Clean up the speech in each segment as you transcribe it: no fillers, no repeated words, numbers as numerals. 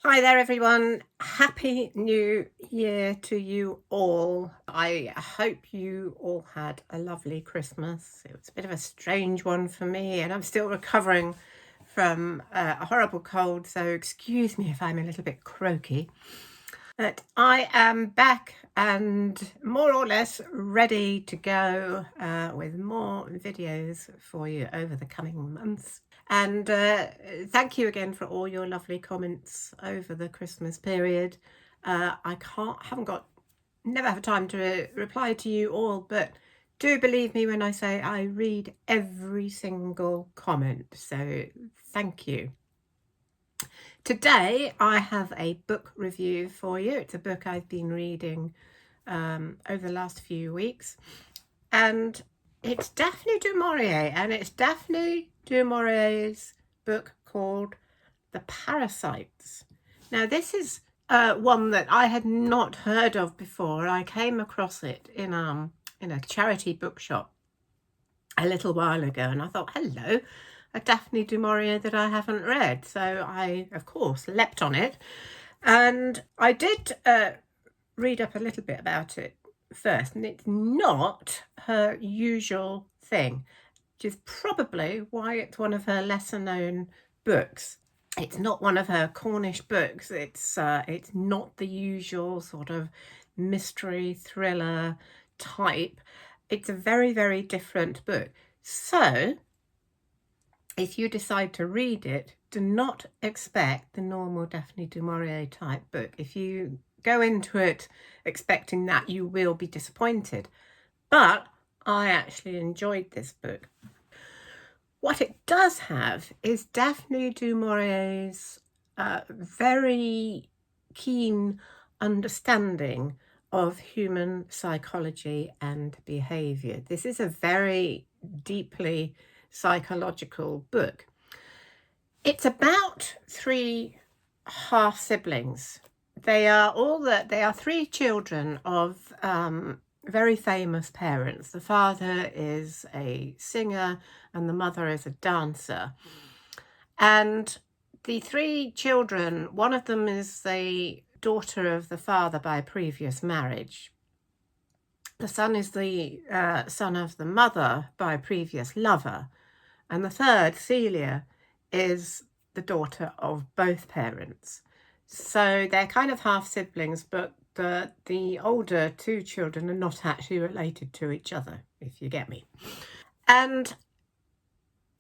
Hi there, everyone. Happy New Year to you all. I hope you all had a lovely Christmas. It was a bit of a strange one for me, and I'm still recovering from a horrible cold, so excuse me if I'm a little bit croaky. But I am back and more or less ready to go with more videos for you over the coming months. And thank you again for all your lovely comments over the Christmas period. Haven't got, never have time to reply to you all, but do believe me when I say I read every single comment. So thank you. Today I have a book review for you. It's a book I've been reading over the last few weeks, and it's Daphne du Maurier, and it's Daphne du Maurier's book called The Parasites. Now this is one that I had not heard of before. I came across it in a charity bookshop a little while ago, and I thought, hello, a Daphne du Maurier that I haven't read. So I, of course, leapt on it, and I did read up a little bit about it first, and it's not her usual thing, which is probably why it's one of her lesser known books. It's not one of her Cornish books. It's not the usual sort of mystery thriller type. It's a very, very different book. So if you decide to read it, do not expect the normal Daphne du Maurier type book. If you go into it expecting that, you will be disappointed. But I actually enjoyed this book. What it does have is Daphne du Maurier's very keen understanding of human psychology and behaviour. This is a very deeply psychological book. It's about three half siblings. They are three children of very famous parents. The father is a singer and the mother is a dancer. And the three children, one of them is the daughter of the father by previous marriage. The son is the son of the mother by a previous lover. And the third, Celia, is the daughter of both parents. So they're kind of half siblings, but the older two children are not actually related to each other, if you get me. And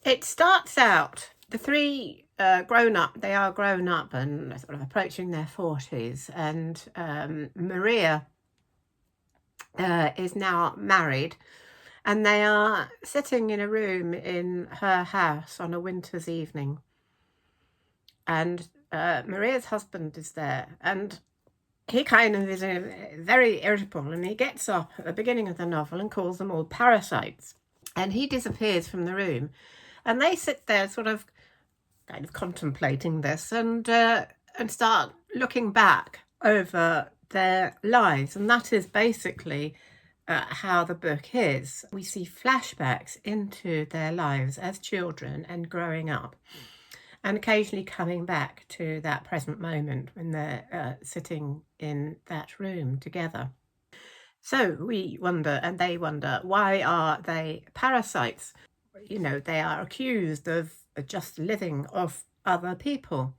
it starts out, the three they are grown up and sort of approaching their 40s. And Maria is now married, and they are sitting in a room in her house on a winter's evening. And Maria's husband is there, and he kind of is very irritable, and he gets up at the beginning of the novel and calls them all parasites. And he disappears from the room, and they sit there sort of kind of contemplating this and start looking back over their lives. And that is basically how the book is. We see flashbacks into their lives as children and growing up, and occasionally coming back to that present moment when they're sitting in that room together. So we wonder, and they wonder, why are they parasites? You know, they are accused of just living off other people.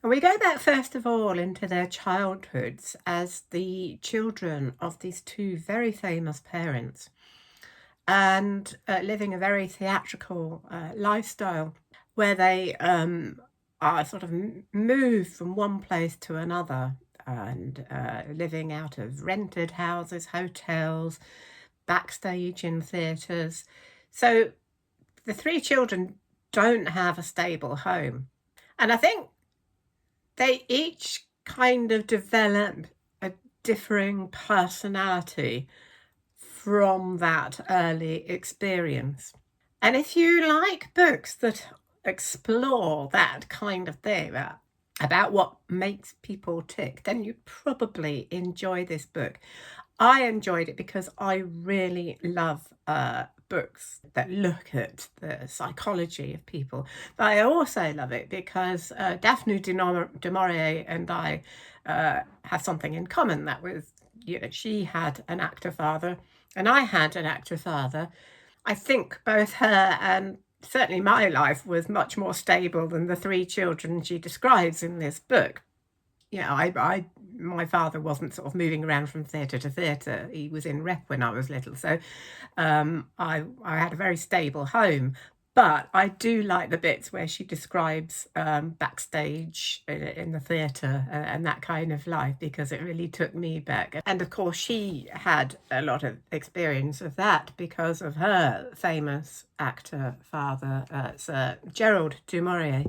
And we go back first of all into their childhoods as the children of these two very famous parents, and living a very theatrical lifestyle where they are sort of moved from one place to another, and living out of rented houses, hotels, backstage in theatres. So the three children don't have a stable home. And I think they each kind of develop a differing personality from that early experience. And if you like books that explore that kind of thing about what makes people tick, then you'd probably enjoy this book. I enjoyed it because I really love books that look at the psychology of people. But I also love it because Daphne du Maurier and I have something in common. That was, she had an actor father and I had an actor father. I think both her and certainly my life was much more stable than the 3 children she describes in this book. My father wasn't sort of moving around from theatre to theatre. He was in rep when I was little, so I had a very stable home. But I do like the bits where she describes backstage in the theatre and that kind of life, because it really took me back. And of course, she had a lot of experience of that because of her famous actor father, Sir Gerald du Maurier.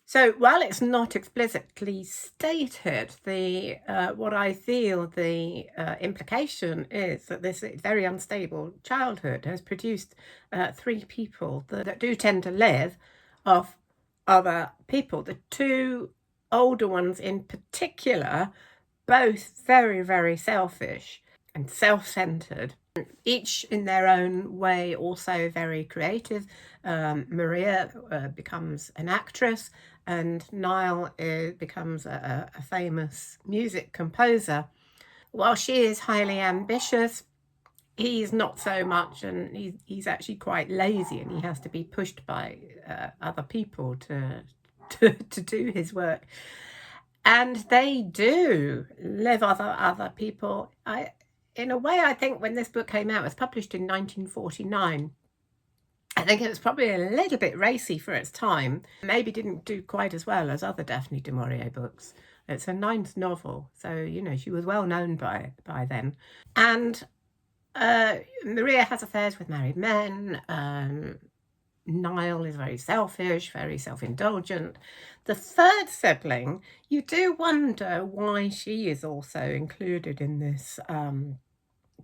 So while it's not explicitly stated, the what I feel the implication is that this very unstable childhood has produced 3 people that do tend to live off other people. The 2 older ones in particular, both very, very selfish and self-centered, each in their own way also very creative. Maria becomes an actress, and Niall becomes a famous music composer. While she is highly ambitious, he's not so much, and he's actually quite lazy, and he has to be pushed by other people to do his work. And they do live other people. In a way, I think when this book came out, it was published in 1949. I think it was probably a little bit racy for its time. Maybe didn't do quite as well as other Daphne du Maurier books. It's her 9th novel, so, she was well known by then. And Maria has affairs with married men. Niall is very selfish, very self-indulgent. The 3rd sibling, you do wonder why she is also included in this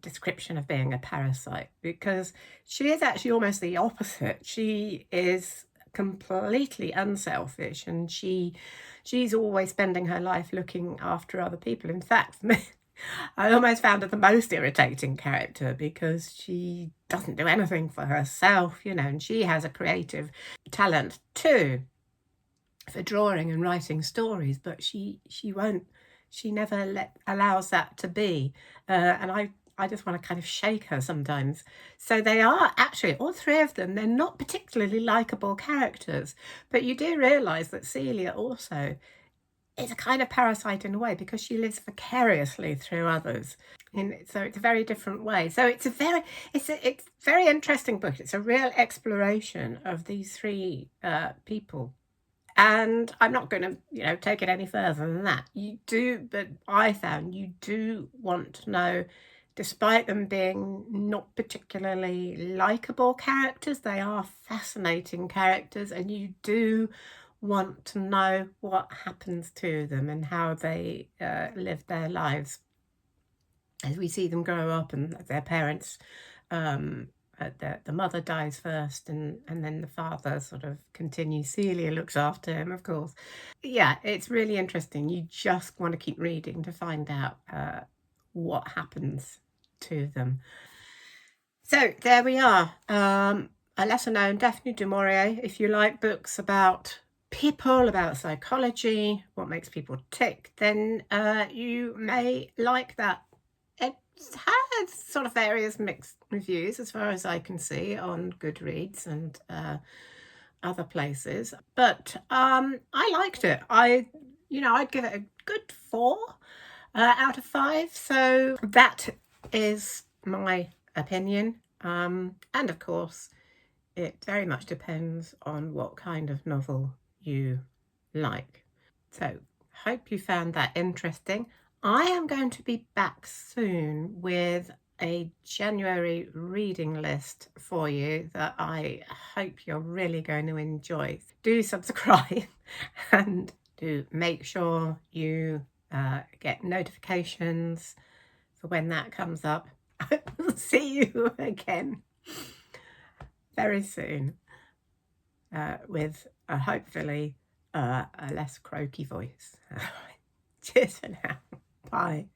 description of being a parasite, because she is actually almost the opposite. She is completely unselfish, and she's always spending her life looking after other people. In fact, I almost found her the most irritating character because she doesn't do anything for herself, and she has a creative talent too for drawing and writing stories, but she never allows that to be. And I just want to kind of shake her sometimes. So they are actually, all 3 of them, they're not particularly likeable characters, but you do realise that Celia also is a kind of parasite in a way, because she lives vicariously through others. And so it's a very different way. So it's a very interesting book. It's a real exploration of these 3 people. And I'm not going to, take it any further than that. But I found you do want to know, despite them being not particularly likeable characters, they are fascinating characters, and you do want to know what happens to them and how they live their lives as we see them grow up, and their parents, the mother dies first, and then the father sort of continues. Celia looks after him, of course. Yeah, it's really interesting. You just want to keep reading to find out what happens to them. So there we are. A lesser known Daphne du Maurier. If you like books about people, about psychology, what makes people tick, then you may like that. It has sort of various mixed reviews as far as I can see on Goodreads and other places, but I liked it. I'd give it a good 4 out of 5. So that is my opinion, and of course it very much depends on what kind of novel you like. So hope you found that interesting. I am going to be back soon with a January reading list for you that I hope you're really going to enjoy. Do subscribe and do make sure you get notifications for when that comes up. I will see you again very soon with hopefully a less croaky voice. Cheers for now. Bye.